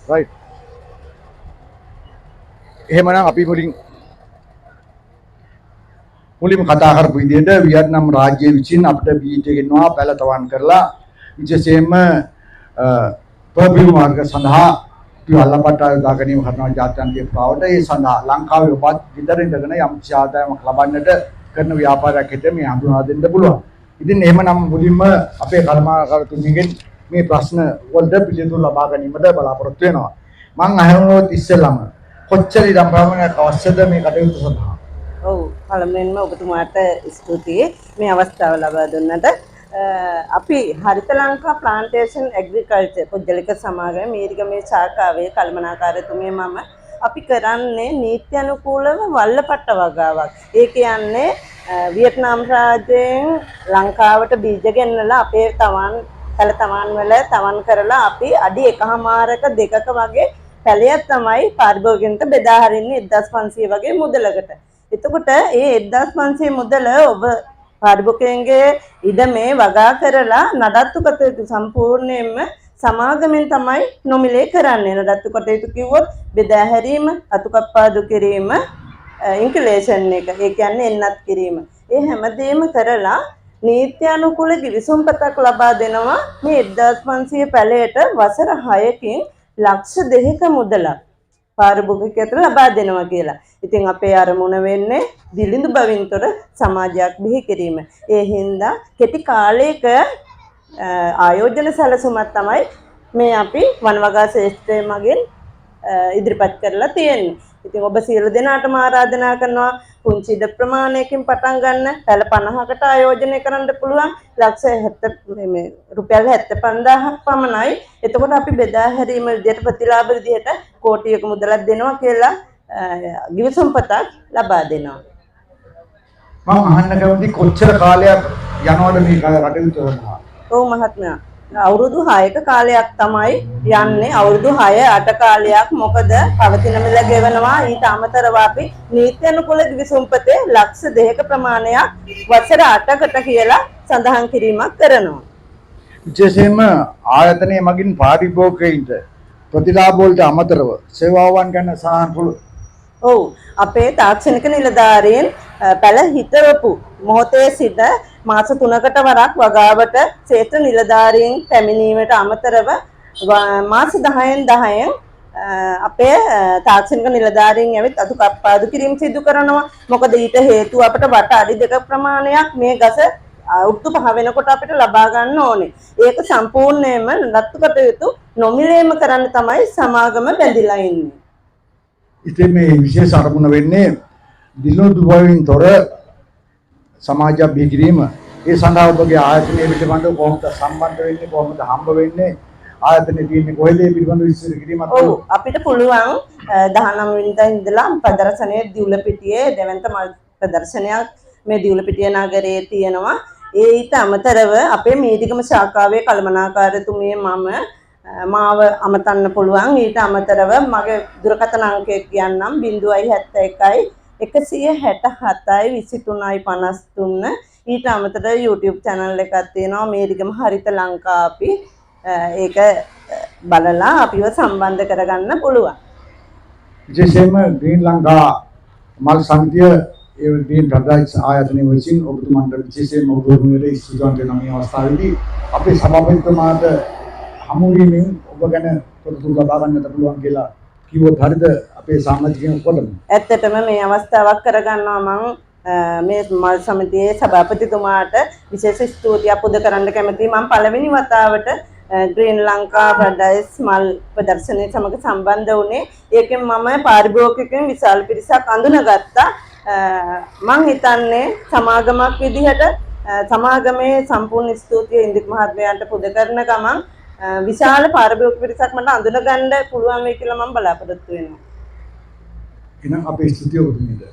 right. එහෙමනම් අපි මුලින්ම කතා කරපු විදිහට වියට්නාම් රාජ්‍ය විසින් අපිට බීජ ගෙනවා පැලතවන් කරලා විශේෂයෙන්ම ප්‍රබිම් මාර්ග සඳහා අපි අල්ලපට යොදා ගැනීම කරනවා ජාත්‍යන්තර පාවට ඒ සඳහා ලංකාවේ ඔබත් විතර ඉඳගෙන යම් ආදායමක් ලබන්නට කරන ව්‍යාපාරයක් හිටේ මේ හඳුනා දෙන්න පුළුවන්. ඉතින් එහෙමනම් මුලින්ම අපේ කර්මාකරතුන්ගෙන් මේ ප්‍රශ්න වලට පිළිතුරු ලබා ගැනීමට බලාපොරොත්තු වෙනවා. මම අහනොත් ඉස්සෙල්ලාම කොච්චර ඉදම් ප්‍රමාණයක් අවශ්‍යද මේ කටයුතු සඳහා? ඔව් පළමුවෙන්ම ඔබතුමාට ස්තුතියි මේ අවස්ථාව ලබා දුන්නට. අපි හරිත ලංකා ප්ලාන්ටේෂන් ඇග්‍රිකල්චර් පුද්ගලික සමාගම මීරිගමේ ශාඛාවේ කළමනාකාරතුමිය මම අපි කරන්නේ නීති අනුකූලව වල්ලපට්ට වගාවක්. ඒ කියන්නේ වියට්නාම් රාජ්‍යයෙන් ලංකාවට බීජ ගෙන්නලා අපේ තවන් වල තවන් කරලා අපි අඩි 1.5ක 2ක වගේ පැලයක් තමයි පාරිභෝගිකයන්ට බෙදා හරින්නේ 1500 වගේ මුදලකට. එතකොට ඒ 1500 මුදල ඔබ පාරිභෝගිකයන්ගේ ඉඩමේ වගා කරලා නඩත්තු කටයුතු සම්පූර්ණයෙන්ම සමාගමෙන් තමයි නොමිලේ කරන්නේ. නඩත්තු කටයුතු කිව්වොත් බෙදා හැරීම, අතුකප්පාදු කිරීම, ඉන්කලේෂන් එක. ඒ කියන්නේ එන්නත් කිරීම. ඒ හැමදේම කරලා නීති අනුකූල ගිවිසුම්පතක් ලබා දෙනවා මේ 1500 පැලයට වසර 6කින් ලක්ෂ 2ක මුදලක් පාරිභෝගිකයට ලබා දෙනවා කියලා. ඉතින් අපේ අරමුණ වෙන්නේ දිලිඳු බවින්තර සමාජයක් බිහි කිරීම. ඒ හින්දා කෙටි කාලයක ආයෝජන සැලසුමක් තමයි මේ අපි වනවගා ශ්‍රේෂ්ඨය මගින් ඉදිරිපත් කරලා තියෙන්නේ. ඉතින් ඔබ සියලු දෙනාටම ආරාධනා කරනවා පුංචි ඉඩ ප්‍රමාණයකින් පටන් ගන්න පැල 50කට ආයෝජනය කරන්න පුළුවන් රුපියල් 75000ක් පමණයි. එතකොට අපි බෙදා හැරීම විදිහට ප්‍රතිලාභ විදිහට කෝටියක මුදලක් දෙනවා කියලා ගිවිසුම් පතක් ලබා දෙනවා. මම අහන්න කැමති කොච්චර කාලයක් යනවද මේ කටයුතු කරනවා? ඔව් මහත්මයා. අවුරුදු 6ක කාලයක් තමයි යන්නේ. අවුරුදු 6-8 කාලයක් මොකද පවතින මිල ගෙවනවා. ඊට අමතරව අපි නීති අනුකූල ගිවිසුම්පතේ ලක්ෂ 2ක ප්‍රමාණයක් වසර 8කට කියලා සඳහන් කිරීමක් කරනවා. විශේෂයෙන්ම ආයතනයේ මගින් පාරිභෝගිකයින්ට ප්‍රතිලාභ වලට අමතරව සේවාවන් ගැන සාහන් පුළු. ඔව් අපේ තාක්ෂණික නිලධාරීන් පැල හිතවපු මොහොතේ සිට මාස 3කට වරක් වගාවට ක්ෂේත්‍ර නිලධාරීන් පැමිණීමට අමතරව මාස 10න් අපේ තාක්ෂණික නිලධාරීන් ඇවිත් අතුකප්පාදු කිරීම සිදු කරනවා. මොකද ඊට හේතුව අපිට වට අඩි 2 ප්‍රමාණයක් මේ ගස අවුරුදු 5 වෙනකොට අපිට ලබා ගන්න ඕනේ. ඒක සම්පූර්ණයෙන්ම නඩත්තු කටයුතු නොමිලේම කරන්න තමයි සමාගම බැඳිලා ඉන්නේ. ඉතින් මේ විශේෂ අරමුණ වෙන්නේ දිලිඳු බවින් තොර සමාජයක් බිහි කිරීම. ඒ සඳහා ඔබගේ ආයතනයේ පිටබඳව කොහොමද සම්බන්ධ වෙන්නේ, කොහොමද හම්බ වෙන්නේ, ආයතනයේ තියෙන්නේ කොහෙද පිළිබඳව විස්තර කිරීමක්. ඔව් අපිට පුළුවන් 19 වෙනිදා ඉඳලා ප්‍රදර්ශනයේ දිවුලපිටියේ දෙවන්ත මල් ප්‍රදර්ශනයක් මේ දිවුලපිටිය නගරයේ තියෙනවා. ඊට අමතරව අපේ මීරිගම ශාඛාවේ කළමනාකාරතුමිය මම මාව අමතන්න පුළුවන්. ඊට අමතරව මගේ දුරකථන අංකය කියන්නම් 071 167යි 23යි 53. ඊට අමතරව YouTube channel එකක් තියෙනවා මීරිගම හරිත ලංකා. අපි ඒක බලලා අපිව සම්බන්ධ කරගන්න පුළුවන්. විශේෂයෙන්ම ග්‍රීන් ලංකා මල් සමිතිය ඒ ග්‍රීන් රයිට්ස් ආයතනයේ විසින් ඔබතුමන්ට විශේෂයෙන්ම ඔබතුමන්ට ස්තුතිවන්ත වෙන මේ අවස්ථාවේදී අපේ සභාපතිතුමාට හමු වීමෙන් ඔබ ගැන තොරතුරු ලබා ගන්නට පුළුවන් කියලා කිව්වොත් හරිද අපේ සමාජිකයන් ඔක්කොටම? ඇත්තටම මේ අවස්ථාවක් කරගන්නවා මම මේ මල් සමිතියේ සභාපතිතුමාට විශේෂ ස්තුතියක් පුද කරන්න කැමතියි. මම පළවෙනි වතාවට ග්‍රීන් ලංකා ප්‍රොඩක්ට්ස් මල් ප්‍රදර්ශනයේ සමග සම්බන්ධ වුණේ. ඒකෙන් මම පාරිභෝගිකයන් විශාල පිරිසක් අඳුනගත්තා. මම හිතන්නේ සමාගමක් විදිහට සමාගමේ සම්පූර්ණ ස්තුතිය ඉන්දික මහත්මයාට පුද කරන ගමන් විශාල පාරිභෝගික පිරිසක් මට අඳුනගන්න පුළුවන් වෙයි කියලා මම බලාපොරොත්තු වෙනවා. එහෙනම් අපේ ස්තුතිය ඔබතුමීට.